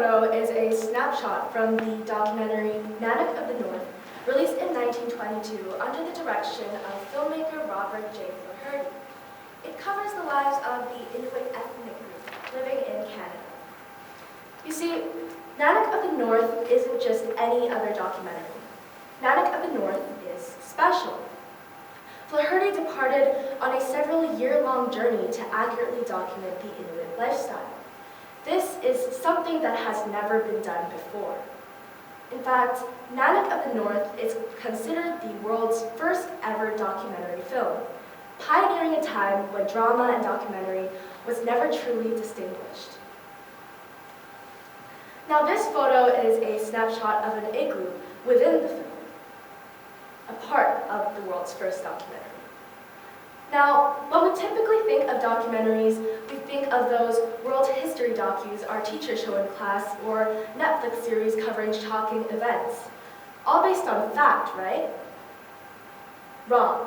photo is a snapshot from the documentary Nanak of the North, released in 1922 under the direction of filmmaker Robert J. Flaherty. It covers the lives of the Inuit ethnic group living in Canada. You see, Nanak of the North isn't just any other documentary. Nanak of the North is special. Flaherty departed on a several-year-long journey to accurately document the Inuit lifestyle. This is something that has never been done before. In fact, Nanak of the North is considered the world's first ever documentary film, pioneering a time when drama and documentary was never truly distinguished. Now this photo is a snapshot of an igloo within the film, a part of the world's first documentary. Now, when we typically think of documentaries, we think of those world history docus our teachers show in class or Netflix series covering shocking events. All based on fact, right? Wrong.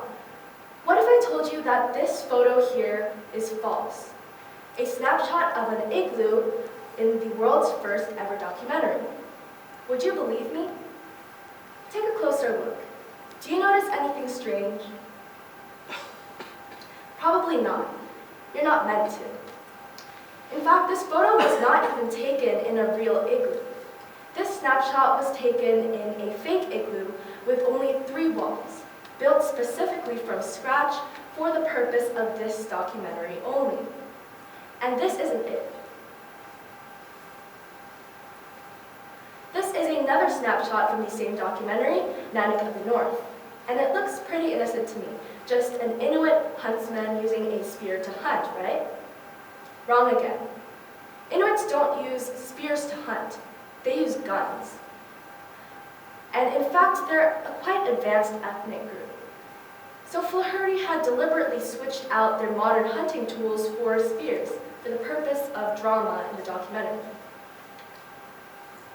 What if I told you that this photo here is false? A snapshot of an igloo in the world's first ever documentary. Would you believe me? Take a closer look. Do you notice anything strange? Probably not. You're not meant to. In fact, this photo was not even taken in a real igloo. This snapshot was taken in a fake igloo with only 3 walls, built specifically from scratch for the purpose of this documentary only. And this isn't it. This is another snapshot from the same documentary, Nanak of the North. And it looks pretty innocent to me. Just an Inuit huntsman using a spear to hunt, right? Wrong again. Inuits don't use spears to hunt. They use guns. And in fact, they're a quite advanced ethnic group. So Flaherty had deliberately switched out their modern hunting tools for spears for the purpose of drama in the documentary.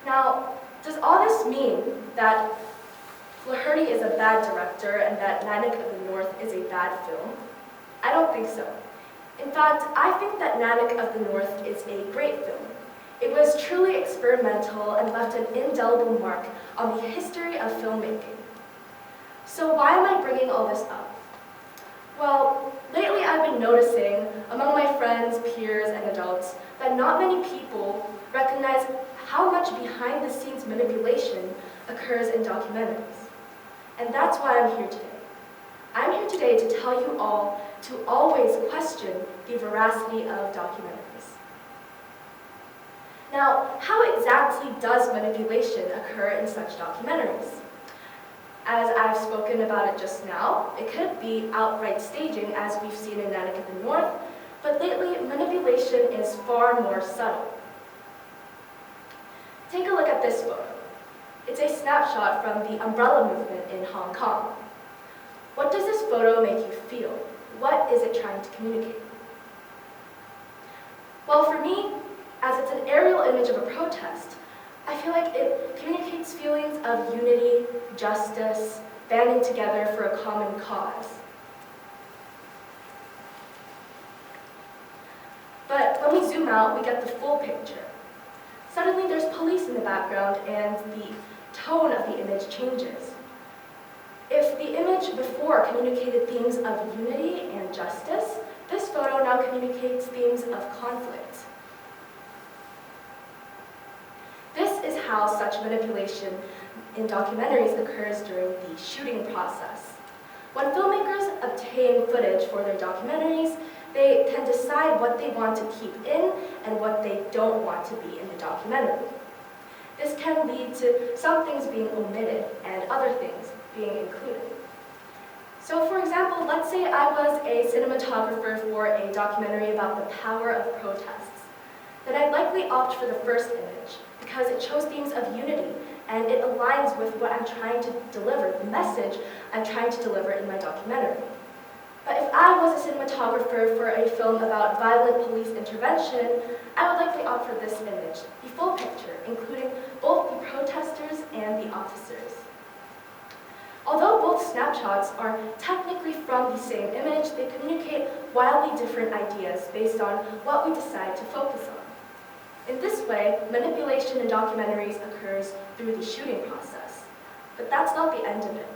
Now, does all this mean that Flaherty is a bad director and that Nanak of the North is a bad film? I don't think so. In fact, I think that Nanak of the North is a great film. It was truly experimental and left an indelible mark on the history of filmmaking. So why am I bringing all this up? Well, lately I've been noticing among my friends, peers, and adults that not many people recognize how much behind-the-scenes manipulation occurs in documentaries. And that's why I'm here today. I'm here today to tell you all to always question the veracity of documentaries. Now, how exactly does manipulation occur in such documentaries? As I've spoken about it just now, it could be outright staging, as we've seen in Nanak of the North, but lately, manipulation is far more subtle. Take a look at this photo. It's a snapshot from the umbrella movement in Hong Kong. What does this photo make you feel? What is it trying to communicate? Well, for me, as it's an aerial image of a protest, I feel like it communicates feelings of unity, justice, banding together for a common cause. But when we zoom out, we get the full picture. Suddenly there's police in the background and the tone of the image changes. If the image before communicated themes of unity and justice, this photo now communicates themes of conflict. This is how such manipulation in documentaries occurs during the shooting process. When filmmakers obtain footage for their documentaries, they can decide what they want to keep in and what they don't want to be in the documentary. This can lead to some things being omitted and other things being included. So for example, let's say I was a cinematographer for a documentary about the power of protests. Then I'd likely opt for the first image because it shows themes of unity and it aligns with what I'm trying to deliver, the message I'm trying to deliver in my documentary. But if I was a cinematographer for a film about violent police intervention, I would likely opt for this image, the full picture, including both the protesters and the officers. Although both snapshots are technically from the same image, they communicate wildly different ideas based on what we decide to focus on. In this way, manipulation in documentaries occurs through the shooting process. But that's not the end of it.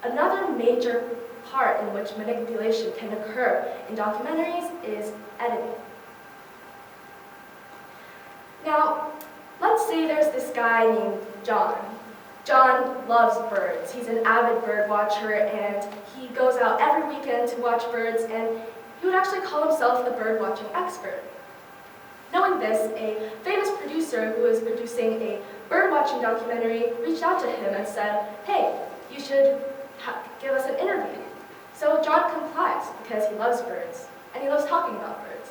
Another major part in which manipulation can occur in documentaries is editing. Now, let's say there's this guy named John. John loves birds. He's an avid bird watcher, and he goes out every weekend to watch birds, and he would actually call himself a bird watching expert. Knowing this, a famous producer who was producing a bird watching documentary reached out to him and said, "Hey, you should give us an interview." So John complies because he loves birds, and he loves talking about birds.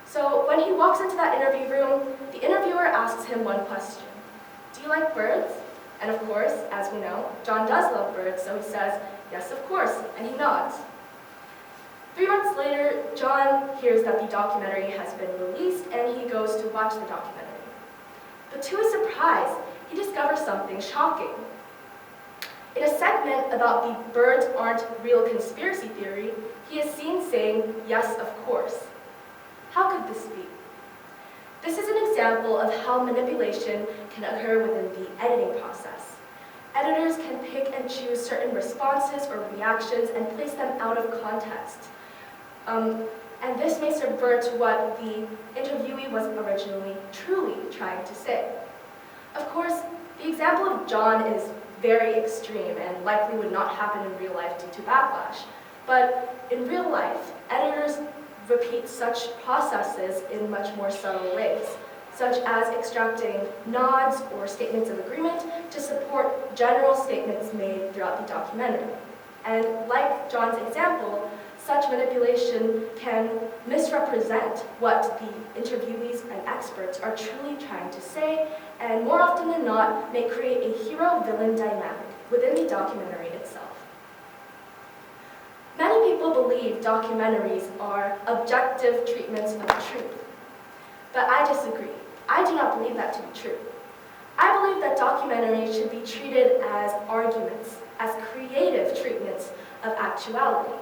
So when he walks into that interview room, the interviewer asks him one question: "Do you like birds?" And of course, as we know, John does love birds, so he says, "Yes, of course," and he nods. 3 months later, John hears that the documentary has been released, and he goes to watch the documentary. But to his surprise, he discovers something shocking. In a segment about the birds aren't real conspiracy theory, he is seen saying, "Yes, of course." How could this be? This is an example of how manipulation can occur within the editing process. Editors can pick and choose certain responses or reactions and place them out of context. And this may subvert what the interviewee was originally truly trying to say. Of course, the example of John is very extreme and likely would not happen in real life due to backlash. But in real life, editors repeat such processes in much more subtle ways, such as extracting nods or statements of agreement to support general statements made throughout the documentary. And like John's example, such manipulation can misrepresent what the interviewees and experts are truly trying to say, and more often than not, may create a hero-villain dynamic within the documentary itself. Many people believe documentaries are objective treatments of truth, but I disagree. I do not believe that to be true. I believe that documentaries should be treated as arguments, as creative treatments of actuality.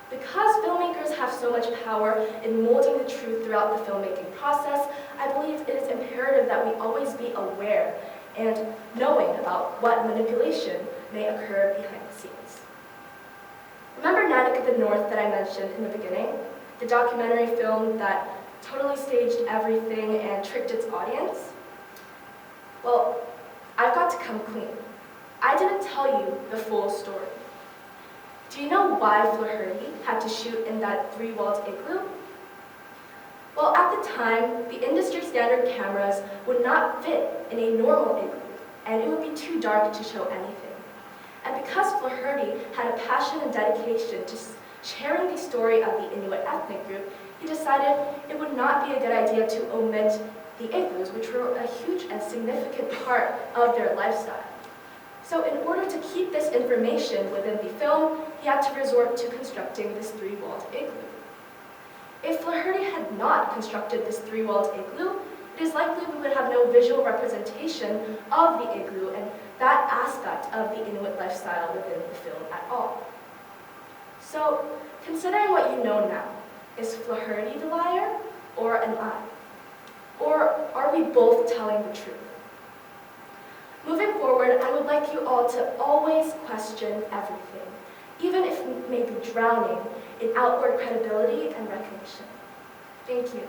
Because filmmakers have so much power in molding the truth throughout the filmmaking process, I believe it is imperative that we always be aware and knowing about what manipulation may occur behind the scenes. Remember Natick of the North that I mentioned in the beginning? The documentary film that totally staged everything and tricked its audience? Well, I've got to come clean. I didn't tell you the full story. Do you know why Flaherty had to shoot in that 3-walled igloo? Well, at the time, the industry standard cameras would not fit in a normal igloo, and it would be too dark to show anything. And because Flaherty had a passion and dedication to sharing the story of the Inuit ethnic group, he decided it would not be a good idea to omit the igloos, which were a huge and significant part of their lifestyle. So in order to keep this information within the film, he had to resort to constructing this 3-walled igloo. If Flaherty had not constructed this 3-walled igloo, it is likely we would have no visual representation of the igloo and that aspect of the Inuit lifestyle within the film at all. So, considering what you know now, is Flaherty the liar or am I? Or are we both telling the truth? Moving forward, I would like you all to always question everything, even if we may be drowning in outward credibility and recognition. Thank you.